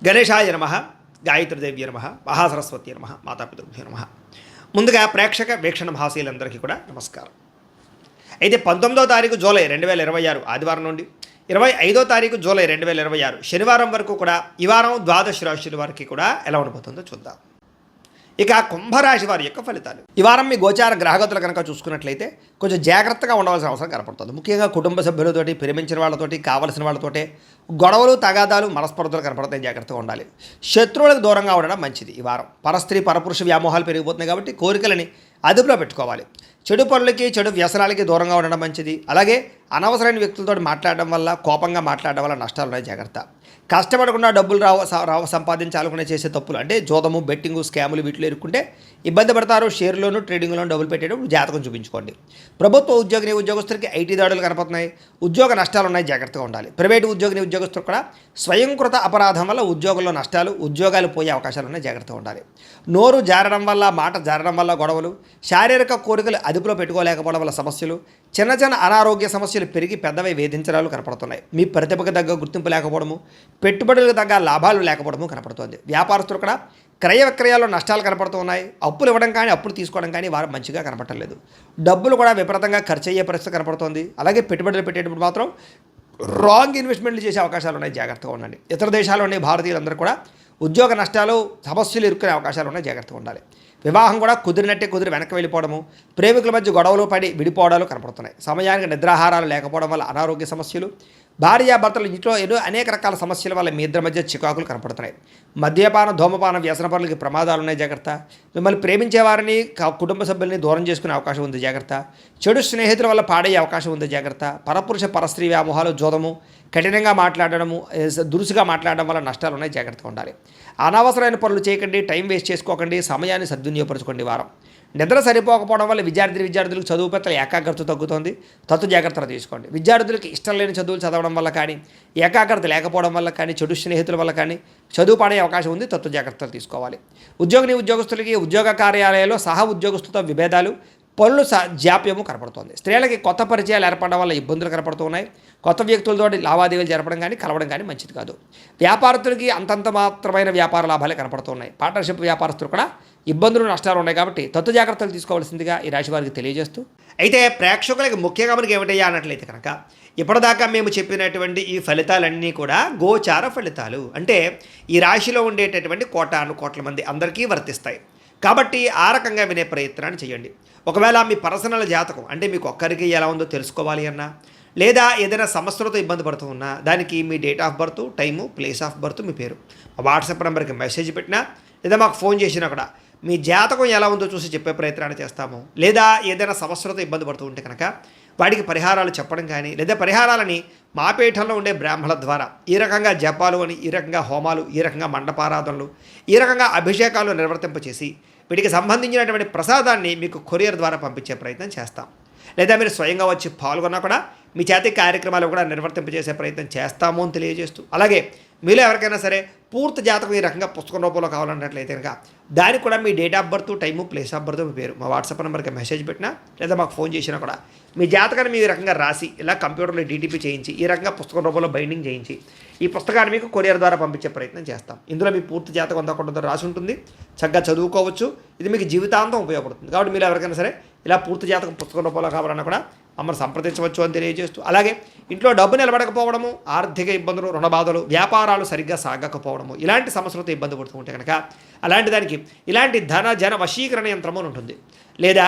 గణేశాయ నమః, గాయత్రీదేవ్య నమః, మహాసరస్వతి నమః, మాతాపితృభ్యో నమః. ముందుగా ప్రేక్షక వీక్షణ మహాశీలందరికీ కూడా నమస్కారం. అయితే 19వ తారీఖు జూలై 2026 ఆదివారం నుండి 25వ తారీఖు జూలై 2026 శనివారం వరకు కూడా ఈ వారం ద్వాదశ రాశుల వారికి కూడా ఎలా ఉండబోతుందో చూద్దాం. ఇక కుంభరాశి వారి యొక్క ఫలితాలు. ఈ వారం మీ గోచార గ్రహగతులు కనుక చూసుకున్నట్లయితే కొంచెం జాగ్రత్తగా ఉండవలసిన అవసరం కనపడుతుంది. ముఖ్యంగా కుటుంబ సభ్యులతోటి, ప్రేమించిన వాళ్ళతోటి, కావలసిన వాళ్ళతోటి గొడవలు, తగాదాలు, మనస్పర్ధలు కనపడతాయి. జాగ్రత్తగా ఉండాలి. శత్రువులకు దూరంగా ఉండడం మంచిది. ఈ వారం పరస్త్రీ పరపురుష వ్యామోహాలు పెరిగిపోతున్నాయి కాబట్టి కోరికలని అదుపులో పెట్టుకోవాలి. చెడు పనులకి, చెడు వ్యసనాలకి దూరంగా ఉండడం మంచిది. అలాగే అనవసరమైన వ్యక్తులతో మాట్లాడడం వల్ల, కోపంగా మాట్లాడడం వల్ల నష్టాలు ఉన్నాయి. జాగ్రత్త. కష్టపడకుండా డబ్బులు సంపాదించాలనుకునే చేసే తప్పులు అంటే జోదము, బెట్టింగు, స్కాములు వీటిలో ఇరుక్కుంటే ఇబ్బంది పడతారు. షేర్లోను, ట్రేడింగ్లోను డబ్బులు పెట్టేటప్పుడు జాతకం చూపించుకోండి. ప్రభుత్వ ఉద్యోగస్తులకి ఐటీ దాడులు కనపడుతున్నాయి. ఉద్యోగ నష్టాలు ఉన్నాయి. జాగ్రత్తగా ఉండాలి. ప్రైవేటు ఉద్యోగస్తులు కూడా స్వయంకృత అపరాధం వల్ల ఉద్యోగంలో నష్టాలు, ఉద్యోగాలు పోయే అవకాశాలు ఉన్నాయి. జాగ్రత్తగా ఉండాలి. నోరు జారడం వల్ల, మాట జారడం వల్ల గొడవలు, శారీరక కోరికలు అదుపులో పెట్టుకోలేకపోవడం వల్ల సమస్యలు, చిన్న చిన్న అనారోగ్య సమస్యలు పెరిగి పెద్దవి వేధించడాలు కనపడుతున్నాయి. మీ ప్రతిభకు తగ్గ గుర్తింపు లేకపోవడము, పెట్టుబడులకు తగ్గ లాభాలు లేకపోవడము కనపడుతుంది. వ్యాపారస్తులు కూడా క్రయ విక్రయాల్లో నష్టాలు కనపడుతూ ఉన్నాయి. అప్పులు ఇవ్వడం కానీ, అప్పులు తీసుకోవడం కానీ వారు మంచిగా కనపడలేదు. డబ్బులు కూడా విపరీతంగా ఖర్చు అయ్యే పరిస్థితి కనపడుతుంది. అలాగే పెట్టుబడులు పెట్టేటప్పుడు మాత్రం రాంగ్ ఇన్వెస్ట్మెంట్లు చేసే అవకాశాలు ఉన్నాయి. జాగ్రత్తగా ఉండండి. ఇతర దేశాల్లో ఉండే భారతీయులందరూ కూడా ఉద్యోగ నష్టాలు, సమస్యలు ఇరుక్కునే అవకాశాలు ఉన్నాయి. జాగ్రత్తగా ఉండాలి. వివాహం కూడా కుదిరినట్టే కుదిరి వెనక్కి వెళ్ళిపోవడము, ప్రేమికుల మధ్య గొడవలు పడి విడిపోవడాలు కనపడుతున్నాయి. సమయానికి నిద్రాహారాలు లేకపోవడం వల్ల అనారోగ్య సమస్యలు, భార్యాభర్తలు ఇంట్లో ఎన్నో అనేక రకాల సమస్యల వల్ల మీ ఇద్దరి మధ్య చికాకులు కనపడుతున్నాయి. మద్యపాన, ధూమపాన, వ్యసన పనులకి ప్రమాదాలు ఉన్నాయి. జాగ్రత్త. మిమ్మల్ని ప్రేమించేవారిని, కుటుంబ సభ్యుల్ని దూరం చేసుకునే అవకాశం ఉంది. జాగ్రత్త. చెడు స్నేహితుల వల్ల పాడయ్యే అవకాశం ఉంది. జాగ్రత్త. పరపురుష పరస్త్రీ వ్యామోహాలు, జోదము, కఠినంగా మాట్లాడడము, దురుసుగా మాట్లాడడం వల్ల నష్టాలు ఉన్నాయి. జాగ్రత్తగా ఉండాలి. అనవసరమైన పనులు చేయకండి. టైం వేస్ట్ చేసుకోకండి. సమయాన్ని సద్వినియోగపరచుకోండి. వారం నిద్ర సరిపోకపోవడం వల్ల విద్యార్థులకు చదువు పట్ల ఏకాగ్రత తగ్గుతుంది. జాగ్రత్తలు తీసుకోండి. విద్యార్థులకు ఇష్టం లేని చదువులు చదవడం వల్ల కానీ, ఏకాగ్రత లేకపోవడం వల్ల కానీ, చెడు స్నేహితుల వల్ల కానీ చదువు పాడే అవకాశం ఉంది. జాగ్రత్తలు తీసుకోవాలి. ఉద్యోగస్తులకి ఉద్యోగ కార్యాలయాల్లో సహా ఉద్యోగస్తులతో విభేదాలు, పనులు జాప్యము కనపడుతుంది. స్త్రీలకి కొత్త పరిచయాలు ఏర్పడడం వల్ల ఇబ్బందులు కనపడుతూ ఉన్నాయి. కొత్త వ్యక్తులతో లావాదేవీలు జరపడం కానీ, కలవడం కానీ మంచిది కాదు. వ్యాపారస్తులకి అంతంత మాత్రమైన వ్యాపార లాభాలే కనపడుతున్నాయి. పార్ట్నర్షిప్ వ్యాపారస్తులు కూడా ఇబ్బందులు, నష్టాలు ఉన్నాయి. కాబట్టి జాగ్రత్తలు తీసుకోవాల్సిందిగా ఈ రాశి వారికి తెలియజేస్తూ, అయితే ప్రేక్షకులకి ముఖ్యంగా మనకి ఏమిటయ్యా అన్నట్లయితే కనుక ఇప్పటిదాకా మేము చెప్పినటువంటి ఈ ఫలితాలన్నీ కూడా గోచార ఫలితాలు. అంటే ఈ రాశిలో ఉండేటటువంటి కోట్ల మంది అందరికీ వర్తిస్తాయి. కాబట్టి ఆ రకంగా వినే ప్రయత్నాన్ని చేయండి. ఒకవేళ మీ పర్సనల్ జాతకం అంటే మీకు ఒక్కరికి ఎలా ఉందో తెలుసుకోవాలి అన్నా, లేదా ఏదైనా సమస్యలతో ఇబ్బంది పడుతూ ఉన్నా, దానికి మీ date of birth, time, place of birth, మీ పేరు వాట్సాప్ నెంబర్కి మెసేజ్ పెట్టినా, లేదా మాకు ఫోన్ చేసినా కూడా మీ జాతకం ఎలా ఉందో చూసి చెప్పే ప్రయత్నాన్ని చేస్తాము. లేదా ఏదైనా సమస్యలతో ఇబ్బంది పడుతూ ఉంటే కనుక వాటికి పరిహారాలు చెప్పడం కానీ, లేదా పరిహారాలని మా పీఠంలో ఉండే బ్రాహ్మణుల ద్వారా ఈ రకంగా జపాలు అని, ఈ రకంగా హోమాలు, ఈ రకంగా మండపారాధనలు, ఈ రకంగా అభిషేకాలు నిర్వర్తింపచేసి వీటికి సంబంధించినటువంటి ప్రసాదాన్ని మీకు కొరియర్ ద్వారా పంపించే ప్రయత్నం చేస్తాం. లేదా మీరు స్వయంగా వచ్చి పాల్గొన్నా కూడా మీ చేతి కార్యక్రమాలు కూడా నిర్వర్తింపజేసే ప్రయత్నం చేస్తాము అని తెలియజేస్తూ, అలాగే మీలో ఎవరికైనా సరే పూర్తి జాతకం ఈ రకంగా పుస్తకం రూపంలో కావాలన్నట్లయితే కనుక దానికి కూడా మీ date of birth, time, place of birth, మీ పేరు మా వాట్సాప్ నెంబర్కి మెసేజ్ పెట్టినా, లేదా మాకు ఫోన్ చేసినా కూడా మీ జాతకాన్ని మీ రకంగా రాసి ఇలా కంప్యూటర్లో డీటీపీ చేయించి ఈ రకంగా పుస్తకం రూపంలో బైండింగ్ చేయించి ఈ పుస్తకాన్ని మీకు కొరియర్ ద్వారా పంపించే ప్రయత్నం చేస్తాం. ఇందులో మీ పూర్తి జాతకం అంతా రాసి ఉంటుంది. చక్కగా చదువుకోవచ్చు. ఇది మీకు జీవితాంతం ఉపయోగపడుతుంది. కాబట్టి మీరు ఎవరికైనా సరే ఇలా పూర్తి జాతకం పుస్తకం రూపంలో కావాలన్నా కూడా మమ్మల్ని సంప్రదించవచ్చు అని తెలియజేస్తూ, అలాగే ఇంట్లో డబ్బు నిలబడకపోవడము, ఆర్థిక ఇబ్బందులు, రుణ బాధలు, వ్యాపారాలు సరిగ్గా సాగకపోవడము, ఇలాంటి సమస్యలతో ఇబ్బంది పడుతూ ఉంటే కనుక అలాంటి దానికి ఇలాంటి జన వశీకరణ యంత్రము అని ఉంటుంది. లేదా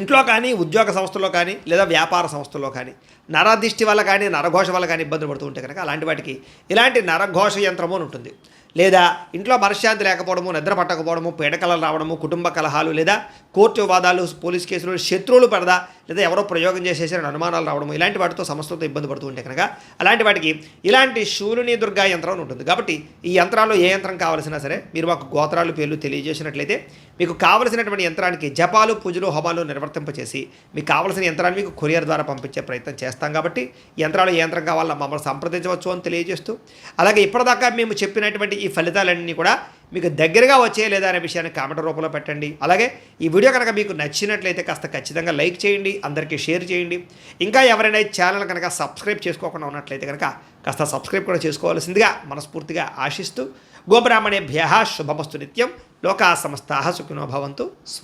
ఇంట్లో కానీ, ఉద్యోగ సంస్థల్లో కానీ, లేదా వ్యాపార సంస్థల్లో కానీ నరదిష్టి వల్ల కానీ, నరఘోష వల్ల కానీ ఇబ్బందులు పడుతూ ఉంటే కనుక అలాంటి వాటికి ఇలాంటి నరఘోష యంత్రము అని ఉంటుంది. లేదా ఇంట్లో మనశ్శాంతి లేకపోవడము, నిద్ర పట్టకపోవడము, పీడకలలు రావడము, కుటుంబ కలహాలు, లేదా కోర్టు వివాదాలు, పోలీస్ కేసులు, శత్రువులు పడదా, లేదా ఎవరో ప్రయోగం చేసేసారని అనుమానాలు రావడము, ఇలాంటి వాటితో సమస్యలతో ఇబ్బంది పడుతూ ఉంటే కనుక అలాంటి వాటికి ఇలాంటి శూలిని దుర్గా యంత్రం ఉంటుంది. కాబట్టి ఈ యంత్రాల్లో ఏ యంత్రం కావాల్సినా సరే మీరు మాకు గోత్రాలు, పేర్లు తెలియజేసినట్లయితే మీకు కావలసినటువంటి యంత్రానికి జపాలు, పూజలు, హోమాలు నిర్వర్తింపచేసి మీకు కావలసిన యంత్రాన్ని మీకు కొరియర్ ద్వారా పంపించే ప్రయత్నం చేస్తాం. కాబట్టి యంత్రాలు ఏ యంత్రం కావాలన్నా మమ్మల్ని సంప్రదించవచ్చు అని తెలియజేస్తూ, అలాగే ఇప్పటిదాకా మేము చెప్పినటువంటి ఈ ఫలితాలన్నీ కూడా మీకు దగ్గరగా వచ్చే లేదా అనే విషయాన్ని కామెంట్ రూపంలో పెట్టండి. అలాగే ఈ వీడియో కనుక మీకు నచ్చినట్లయితే కాస్త ఖచ్చితంగా లైక్ చేయండి, అందరికీ షేర్ చేయండి. ఇంకా ఎవరైనా ఈ ఛానల్ కనుక సబ్స్క్రైబ్ చేసుకోకుండా ఉన్నట్లయితే కనుక కాస్త సబ్స్క్రైబ్ కూడా చేసుకోవాల్సిందిగా మనస్ఫూర్తిగా ఆశిస్తూ గోబ్రాహ్మణేభ్యః శుభమస్తు నిత్యం. లోకా సమస్తాః సుఖినో భవంతు. స్వస్తి.